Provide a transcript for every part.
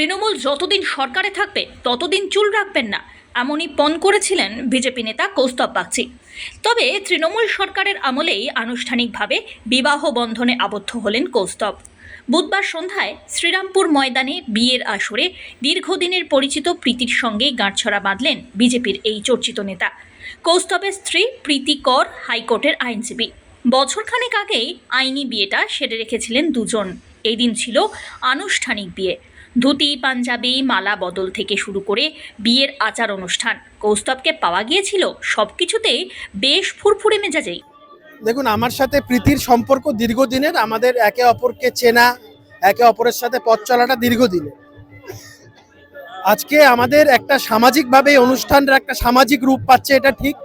তৃণমূল যতদিন সরকারে থাকবে ততদিন চুল রাখবেন না, এমনই পণ করেছিলেন বিজেপি নেতা কৌস্তব বাগচি। তবে তৃণমূল সরকারের আমলেই আনুষ্ঠানিকভাবে বিবাহ বন্ধনে আবদ্ধ হলেন কৌস্তব। বুধবার সন্ধ্যায় শ্রীরামপুর ময়দানে বিয়ের আসরে দীর্ঘদিনের পরিচিত প্রীতির সঙ্গে গাঁটছড়া বাঁধলেন বিজেপির এই চর্চিত নেতা। কৌস্তবের স্ত্রী প্রীতি কর হাইকোর্টের আইনজীবী। বছরখানেক আগেই আইনি বিয়েটা সেরে রেখেছিলেন দুজন। এই দিন ছিল আনুষ্ঠানিক বিয়ে। ধুতি, পাঞ্জাবি, মালা বদল থেকে শুরু করে বিয়ের আচার অনুষ্ঠান, কৌস্তবকে পাওয়া গিয়েছিল সবকিছুতেই বেশ ফুরফুরে মেজাজেই। দেখুন, আমার সাথে প্রীতির সম্পর্ক দীর্ঘদিনের। আমাদের একে অপরকে চেনা, একে অপরের সাথে পথ চলাটা দীর্ঘদিনের। আজকে আমাদের একটা সামাজিকভাবে অনুষ্ঠানের একটা সামাজিক রূপ পাচ্ছে, এটা ঠিক।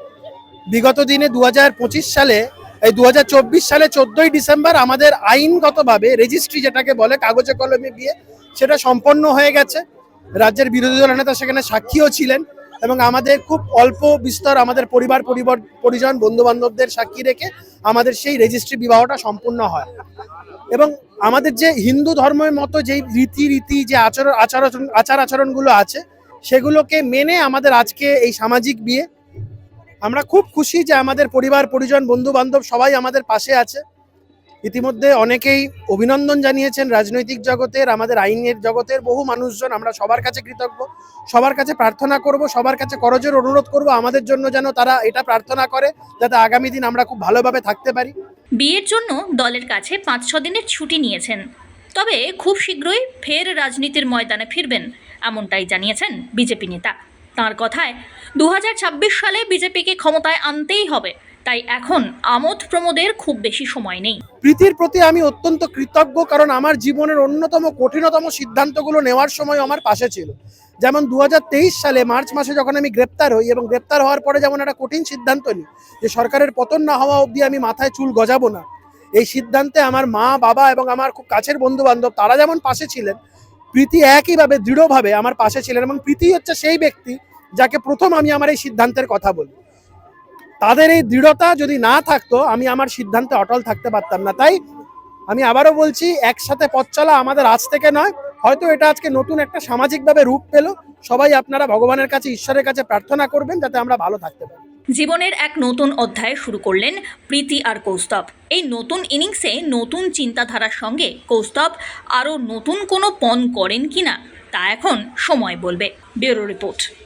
বিগত দিনে 2025 সালে, এই 2024 সালে 14ই ডিসেম্বর আমাদের আইনগতভাবে রেজিস্ট্রি, যেটাকে বলে কাগজে কলমে বিয়ে, সেটা সম্পন্ন হয়ে গেছে। রাজ্যের বিরোধী দল নেতা সেখানে সাক্ষীও ছিলেন এবং আমাদের খুব অল্প বিস্তর আমাদের পরিজন বন্ধু বান্ধবদের সাক্ষী রেখে আমাদের সেই রেজিস্ট্রি বিবাহটা সম্পূর্ণ হয়। এবং আমাদের যে হিন্দু ধর্মের মতো যেই রীতি যে আচার আচরণগুলো আছে, সেগুলোকে মেনে আমাদের আজকে এই সামাজিক বিয়ে। আমরা খুব খুশি যে আমাদের পরিজন বন্ধু বান্ধব সবাই আমাদের পাশে আছে। ইতিমধ্যে অনেকেই অভিনন্দন জানিয়েছেন রাজনৈতিক জগতের, আমাদের আইনের জগতের বহু মানুষজন। আমরা সবার কাছে কৃতজ্ঞ, সবার কাছে প্রার্থনা করব, সবার কাছে করজোড়ে অনুরোধ করব আমাদের জন্য যেন তারা এটা প্রার্থনা করে যাতে আগামী দিন আমরা খুব ভালোভাবে থাকতে পারি। বিয়ের জন্য দলের কাছে 5-6 দিনের ছুটি নিয়েছেন, তবে খুব শীঘ্রই ফের রাজনীতির ময়দানে ফিরবেন, এমনটাই জানিয়েছেন বিজেপি নেতা। তাঁর কথায় 2026 সালে বিজেপিকে ক্ষমতায় আনতেই হবে, তাই এখন আমোদ প্রমোদের খুব বেশি সময় নেই। প্রীতির প্রতি আমি অত্যন্ত কৃতজ্ঞ, কারণ আমার জীবনের অন্যতম কঠিনতম সিদ্ধান্তগুলো নেওয়ার সময় আমার পাশে ছিল। যেমন 2023 সালে মার্চ মাসে যখন আমি গ্রেপ্তার হই, এবং গ্রেপ্তার হওয়ার পরে যেমন একটা কঠিন সিদ্ধান্ত নিই যে সরকারের পতন না হওয়া অবধি আমি মাথায় চুল গজাবো না। এই সিদ্ধান্তে আমার মা, বাবা এবং আমার খুব কাছের বন্ধু বান্ধব তারা যেমন পাশে ছিলেন, প্রীতি একইভাবে দৃঢ়ভাবে আমার পাশে ছিলেন। এবং প্রীতি হচ্ছে সেই ব্যক্তি যাকে প্রথম আমি আমার এই সিদ্ধান্তের কথা বলি। তাদের এই দৃঢ়তা যদি না থাকতো, আমি আমার সিদ্ধান্তে অটল থাকতে পারতাম না। তাই আমি আবারও বলছি, একসাথে পথ চলা আমাদের আজ থেকে নয়, হয়তো এটা আজকে নতুন একটা সামাজিকভাবে রূপ পেল। সবাই আপনারা ভগবানের কাছে, ঈশ্বরের কাছে প্রার্থনা করবেন যাতে আমরা ভালো থাকতে পারি। জীবনের এক নতুন অধ্যায় শুরু করলেন প্রীতি আর কৌস্তব। এই নতুন ইনিংসে নতুন চিন্তাধারার সঙ্গে কৌস্তব আরও নতুন কোনো পণ করেন কিনা তা এখন সময় বলবে। Bureau report.